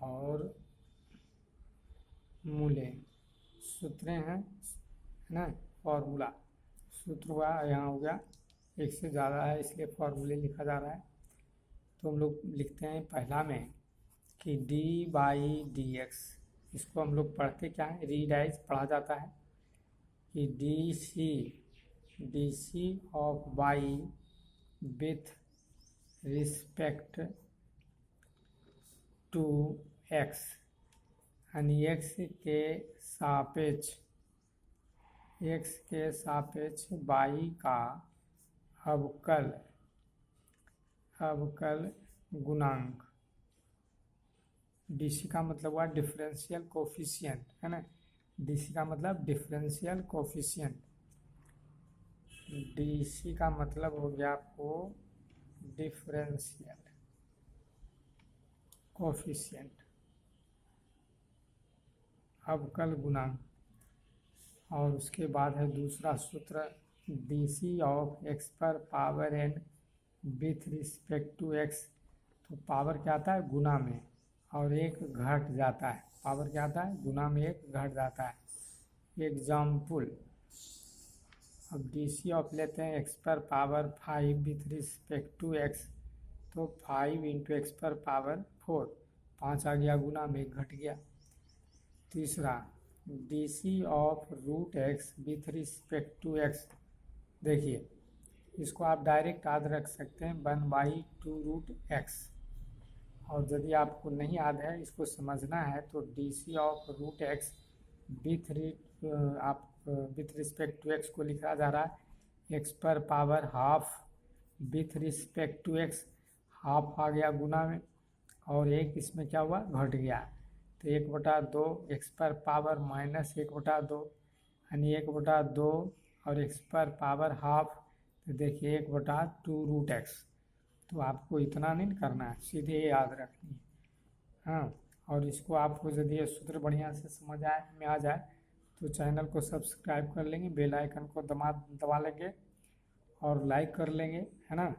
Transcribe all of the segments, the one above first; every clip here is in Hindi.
और मूले सूत्र हैं, है ना। फॉर्मूला सूत्र हुआ, यहाँ हो गया, एक से ज़्यादा है इसलिए फॉर्मूले लिखा जा रहा है। तो हम लोग लिखते हैं पहला में कि d/dx, इसको हम लोग पढ़ते क्या है, रीडाइज पढ़ा जाता है कि D C of y with respect to x, यानी x के सापेक्ष y का अवकल गुणांक। डीसी का मतलब हुआ डिफरेंशियल कोफिशिएंट, है ना। डीसी का मतलब डिफरेंशियल कोफिशिएंट, डीसी का मतलब हो गया आपको डिफरेंशियल कोफिशिएंट, अवकल गुणांक। और उसके बाद है दूसरा सूत्र डीसी ऑफ x पर power n with respect to x। तो पावर क्या आता है, गुना में, और एक घट जाता है। पावर क्या आता है, गुना में एक घट जाता है। एग्जाम्पल, अब डीसी ऑफ लेते हैं x पर power 5 with respect to x, तो 5 इंटू एक्स पर पावर 4, 5 आ गया, गुना में एक घट गया। तीसरा DC of root x with respect to x, देखिए इसको आप डायरेक्ट याद रख सकते हैं 1/2√x। और यदि आपको नहीं याद है, इसको समझना है, तो DC of root x with respect to X को लिखा जा रहा है एक्स पर power half with respect to X, half आ गया गुना में, और एक इसमें क्या हुआ, घट गया। तो 1/2 एक्स पर पावर -1/2, यानी 1/2 और एक्स पर पावर हाफ, तो देखिए 1/2√x। तो आपको इतना नहीं करना है, सीधे याद रखनी है, हाँ। और इसको आपको यदि ये सूत्र बढ़िया से समझ आ जाए तो चैनल को सब्सक्राइब कर लेंगे, बेल आइकन को दबा लेंगे और लाइक कर लेंगे, है ना।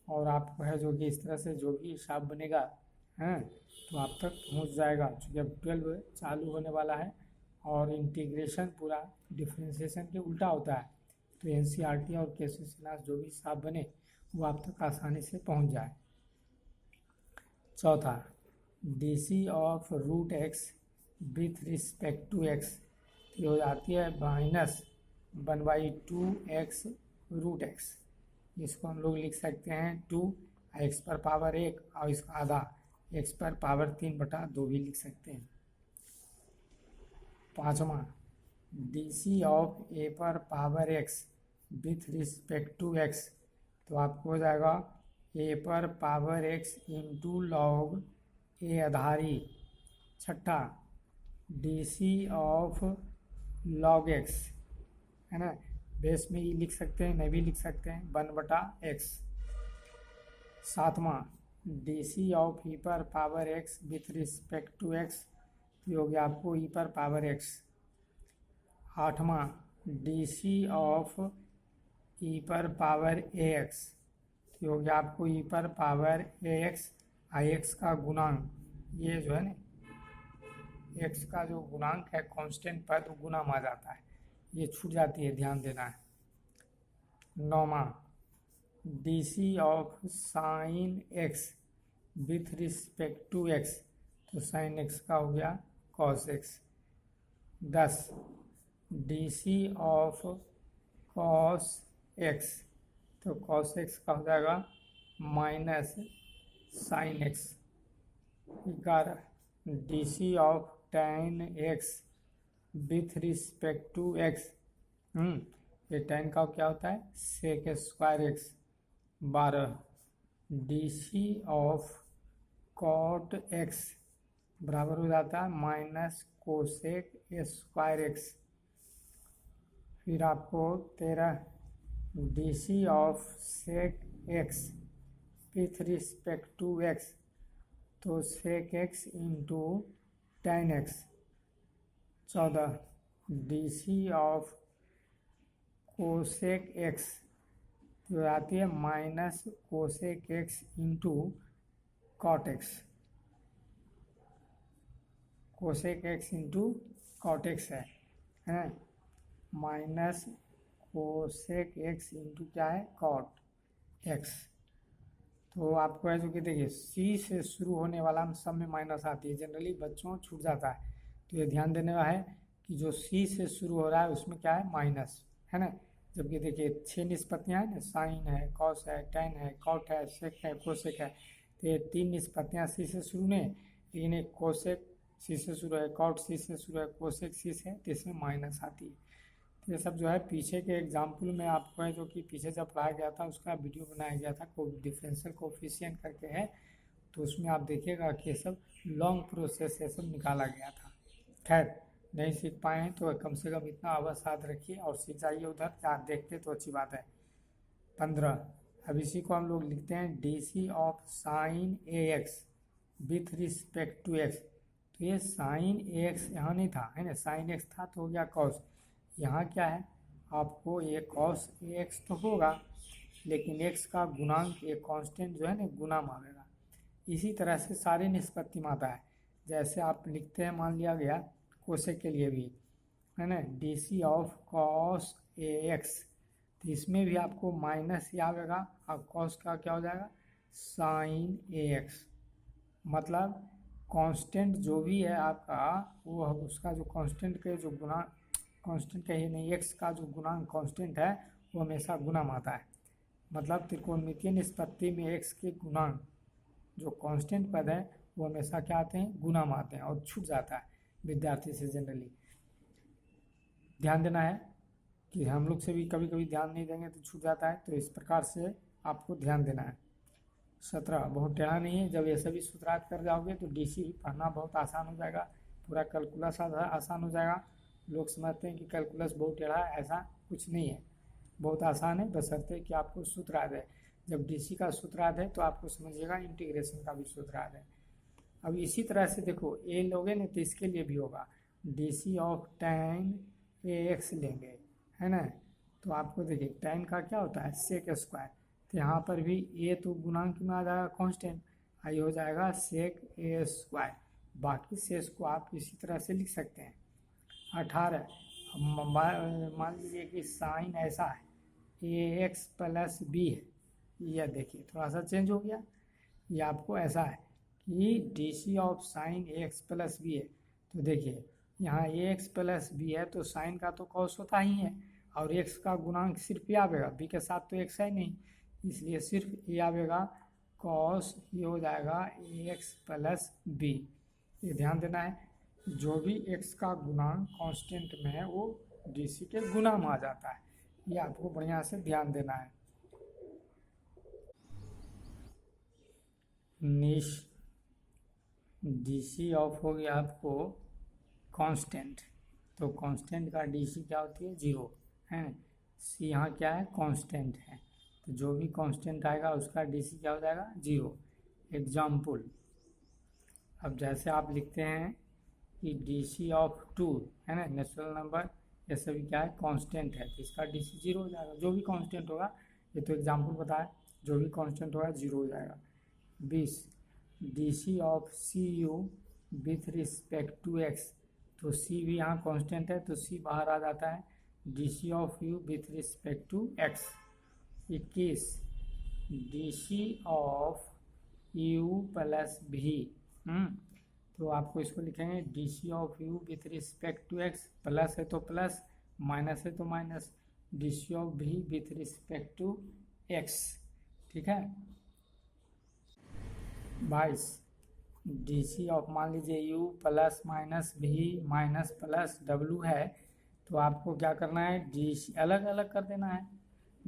और आपको है जो कि इस तरह से जो भी हिसाब बनेगा, हैं, तो आप तक पहुंच जाएगा, क्योंकि अब 12 चालू होने वाला है और इंटीग्रेशन पूरा डिफरेंशिएशन के उल्टा होता है। तो एनसीईआरटी और केसी क्लास जो भी हिसाब बने वो आप तक आसानी से पहुंच जाए। चौथा DC of root x with respect to x, ये हो जाती है -1/2x√x। इसको हम लोग लिख सकते हैं 2 एक्स पर पावर 1 और इसका आधा एक्स पर पावर 3/2 भी लिख सकते हैं। पाँचवा डीसी ऑफ ए पर power x with respect to x, तो आपको हो जाएगा ए पर power x into log a आधारी। छठा डीसी ऑफ लॉग x, है ना, बेस में ही लिख सकते हैं, नहीं भी लिख सकते हैं, 1/x। सातवां डीसी ऑफ ई पर power x with respect to x, तो हो गया आपको ई पर पावर x। आठवां डीसी ऑफ ई पर पावर ax, तो हो गया आपको ई पर पावर ax, x का गुणांक, ये जो है ना x का जो गुणांक है कांस्टेंट पद, तो गुना में आ जाता है, ये छूट जाती है, ध्यान देना है। नौवां DC of sine x with respect to x, तो साइन x का हो गया cos x। 10 DC of cos x, तो कॉस x का हो जाएगा minus sine x। 11 DC of tan x with respect to x, ये tan का क्या होता है, sec² x। 12 DC of cot x बराबर हो जाता है -cosec² x। फिर आपको 13 DC of sec x with respect to x, तो sec x into tan x। 14 DC of cosec x, जो आती है -cosec x into cot x। Cosec x into cot x है माइनस कोसेक एक्स इंटू क्या है कॉट एक्स। तो आपको है जो कि देखिए सी से शुरू होने वाला हम सब में माइनस आती है, जनरली बच्चों छूट जाता है, तो ये ध्यान देने वाला है कि जो सी से शुरू हो रहा है उसमें क्या है माइनस है ना। जबकि देखिए 6 निष्पत्तियाँ हैं ना, साइन है, कॉस है, टेन है, कॉट है, सेक है, कोसेक है, तो ये 3 निष्पत्तियाँ सी से शुरू नहीं, लेकिन एक कोसेक सी से शुरू है, कॉट सी से शुरू है, कोसेक सी से, तो इसमें माइनस आती है। तो ये सब जो है पीछे के एग्जाम्पल में आपको है जो कि पीछे जब पढ़ाया गया था उसका वीडियो बनाया गया था, को डिफरेंशियल कोफिशिएंट करके है, तो उसमें आप देखिएगा कि ये सब लॉन्ग प्रोसेस ये सब निकाला गया था। खैर नहीं सीख पाए हैं तो कम से कम इतना अवश्य याद रखिए और सीख जाइए, उधर क्या देखते तो अच्छी बात है। 15 अब इसी को हम लोग लिखते हैं D C of sine a x with respect to x. तो ये साइन ए एक्स यहाँ नहीं था है ना, साइन एक्स था तो हो गया कॉस। यहाँ क्या है आपको ये कॉस ए एक्स तो होगा, लेकिन एक्स का गुणांक एक कांस्टेंट जो है ना गुना मानेगा। इसी तरह से सारे निष्पत्ति में आता है, जैसे आप लिखते हैं मान लिया गया कोसेक के लिए भी है ना D C of cos a x, तो इसमें भी आपको माइनस ही आएगा और कॉस का क्या हो जाएगा साइन ए एक्स। मतलब कांस्टेंट जो भी है आपका वो उसका जो कांस्टेंट के जो गुना कांस्टेंट का ही नहीं एक्स का जो गुणांक कांस्टेंट है वो हमेशा गुना में आता है। मतलब त्रिकोणमितीय निष्पत्ति में एक्स के गुणांक जो कांस्टेंट पद है वो हमेशा क्या आते हैं गुना में आते हैं और छूट जाता है विद्यार्थी से जनरली। ध्यान देना है कि हम लोग से भी कभी कभी ध्यान नहीं देंगे तो छूट जाता है, तो इस प्रकार से आपको ध्यान देना है। 17 बहुत टेढ़ा नहीं है, जब ये सभी सूत्रार्थ कर जाओगे तो डीसी पढ़ना बहुत आसान हो जाएगा, पूरा कैलकुलस आसान हो जाएगा। लोग समझते हैं कि कैलकुलस बहुत टेढ़ा है, ऐसा कुछ नहीं है, बहुत आसान है, बशर्ते कि आपको सूत्रार्थ है। जब डीसी का सूत्रार्थ है तो आपको समझिएगा इंटीग्रेशन का भी सूत्रार्थ है। अब इसी तरह से देखो ए लोगे ना तो इसके लिए भी होगा DC of tan A x लेंगे है ना, तो आपको देखिए tan का क्या होता है सेक स्क्वायर, तो यहाँ पर भी ए तो गुणांक में आ जाएगा कांस्टेंट, आई हो जाएगा सेक ए स्क्वायर। बाकी शेष को आप इसी तरह से लिख सकते हैं। 18 मान लीजिए कि साइन ऐसा है ए एक्स प्लस बी है, यह देखिए थोड़ा सा चेंज हो गया, ये आपको ऐसा है कि D C of sine a x plus b है, तो देखिए यहाँ ए एक्स प्लस बी है तो साइन का तो कॉस होता ही है और एक्स का गुणांक सिर्फ ये आवेगा, बी के साथ तो एक्स है नहीं, इसलिए सिर्फ ये आवेगा कॉस, ये हो जाएगा ए एक्स प्लस बी। ये ध्यान देना है जो भी एक्स का गुणांक कांस्टेंट में है वो डीसी के गुना में आ जाता है, ये आपको बढ़िया से ध्यान देना है। डीसी ऑफ हो गया आपको कांस्टेंट, तो कांस्टेंट का डीसी क्या होती है 0 है, सी यहाँ क्या है कांस्टेंट है, तो जो भी कांस्टेंट आएगा उसका डीसी क्या हो जाएगा 0। एग्जाम्पल अब जैसे आप लिखते हैं कि डीसी ऑफ 2 है ना नेचुरल नंबर, ये सभी क्या है कांस्टेंट है, तो इसका डीसी 0 हो जाएगा, जो भी कांस्टेंट होगा, ये तो एग्जाम्पल बताया, जो भी कांस्टेंट होगा 0 हो जाएगा। 20 d c of c u with respect to x, तो सी भी यहाँ कांस्टेंट है तो सी बाहर आ जाता है, DC of you with respect to x. 21 d c of u plus v, तो आपको इसको लिखेंगे d c of you with respect to x, plus है तो प्लस, माइनस है तो माइनस, डीसी ऑफ भी विथ रिस्पेक्ट टू एक्स, ठीक है। 22 डीसी ऑफ मान लीजिए u plus minus v minus plus डब्लू है, तो आपको क्या करना है डीसी अलग अलग कर देना है,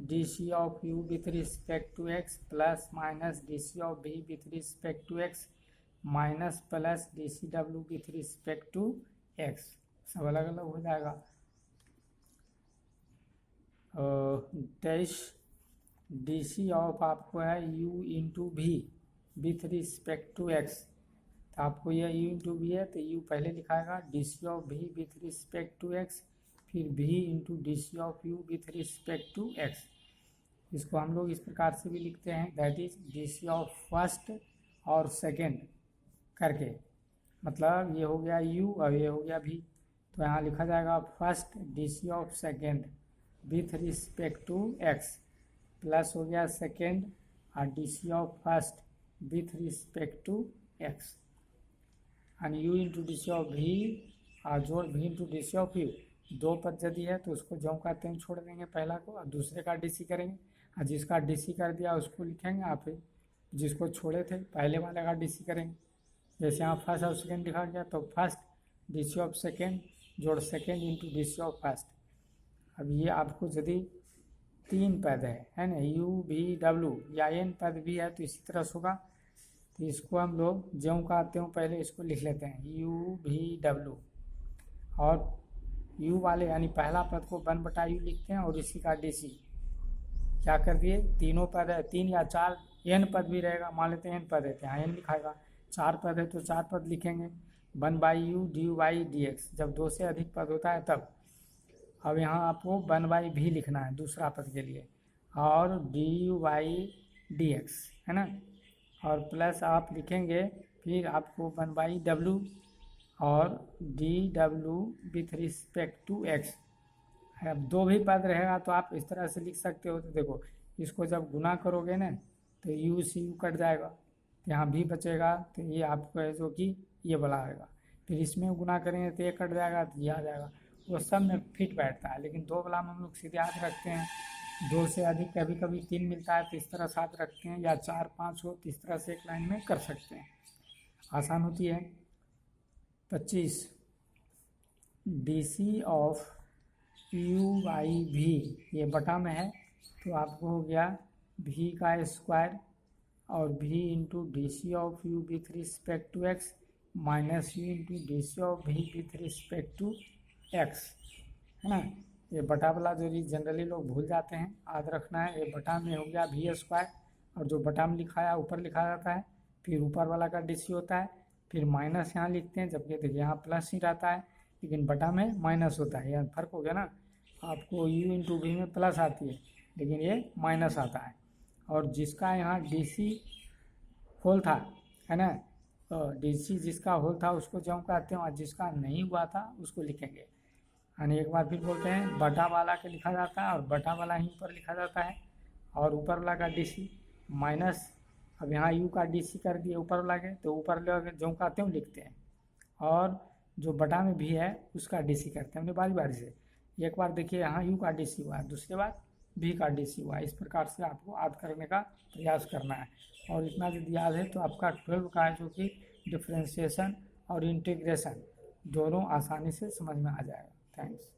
DC of you with respect to x plus minus DC of भी with respect to X minus plus D C W with respect to X, सब अलग अलग हो जाएगा। 23 डी सी ऑफ आपको है u इंटू भी विथ रिस्पेक्ट टू एक्स, तो आपको यह u इंटू भी है तो u पहले लिखाएगा डी सी ऑफ भी विथ रिस्पेक्ट टू एक्स, फिर v into d C of you with respect to x. इसको हम लोग इस प्रकार से भी लिखते हैं that is d C of first और सेकेंड करके, मतलब ये हो गया u और ये हो गया v। तो यहाँ लिखा जाएगा first d of second with respect to x plus हो गया सेकेंड और d of first with respect to x and u into d of v और जोड़ v into d of u। दो पद यदि है तो उसको जो का त्यों छोड़ देंगे पहला को और दूसरे का डीसी करेंगे और जिसका डीसी कर दिया उसको लिखेंगे आप जिसको छोड़े थे पहले वाले का डीसी करेंगे। जैसे यहाँ फर्स्ट और सेकेंड लिखा गया तो फर्स्ट डीसी ऑफ सेकेंड जोड़ second into DC of first. अब ये आपको यदि तीन पद है ना u v w या n पद भी है तो इसी तरह से होगा। तो इसको हम लोग ज्यों का त्यों पहले इसको लिख लेते हैं u v w और u वाले यानी पहला पद को 1/u लिखते हैं और इसी का डीसी क्या कर दिए तीनों पद है तीन या चार n पद भी रहेगा मान लेते हैं n पद है तो यहाँ n लिखाएगा चार पद है तो चार पद लिखेंगे 1/u dy dx जब दो से अधिक पद होता है तब। अब यहाँ आपको 1/v लिखना है दूसरा पद के लिए और dy dx है ना और प्लस आप लिखेंगे फिर आपको 1/w और dw with respect to x। अब दो भी पद रहेगा तो आप इस तरह से लिख सकते हो। तो देखो इसको जब गुना करोगे ना तो u से u कट जाएगा तो यहाँ भी बचेगा तो ये आपको है जो कि ये वाला आएगा। फिर इसमें गुना करेंगे तो ये कट जाएगा तो ये आ जाएगा। वो सब में फिट बैठता है लेकिन दो वाला में हम लोग सीधे याद रखते हैं। दो से अधिक कभी कभी तीन मिलता है तो इस तरह साथ रखते हैं या चार पाँच हो तो इस तरह से एक लाइन में कर सकते हैं आसान होती है। 25 डी ऑफ u/v ये बटा में है तो आपको हो गया v का स्क्वायर और v into d of u with respect to x minus u into d of v with respect to x है ना। ये बटा वाला जो जनरली लोग भूल जाते हैं याद रखना है। ये बटा में हो गया v स्क्वायर और जो बटा में लिखा है ऊपर लिखा जाता है फिर ऊपर वाला का डीसी होता है फिर माइनस यहाँ लिखते हैं जबकि देखिए यहाँ प्लस ही रहता है लेकिन बटा में माइनस होता है। यह फर्क हो गया ना आपको u इंटू v में प्लस आती है लेकिन ये माइनस आता है। और जिसका यहाँ डीसी होल था है ना तो डीसी जिसका होल था उसको जो कहते हैं और जिसका नहीं हुआ था उसको लिखेंगे। यानी एक बार फिर बोलते हैं बटा वाला के लिखा जाता है और बटा वाला ही ऊपर लिखा जाता है और ऊपर वाला का डीसी माइनस। अब यहाँ u का डीसी कर दिए ऊपर वाला के तो ऊपर वाले जो कहते हैं लिखते हैं और जो बटा में भी है उसका डीसी करते हैं हमने बारी बारी से। एक बार देखिए यहाँ u का डीसी हुआ दूसरे बार v का डीसी हुआ। इस प्रकार से आपको याद करने का प्रयास करना है और इतना यदि याद है तो आपका 12 का है जो कि डिफरेंशिएशन और इंटीग्रेशन दोनों आसानी से समझ में आ जाएगा। थैंक्स।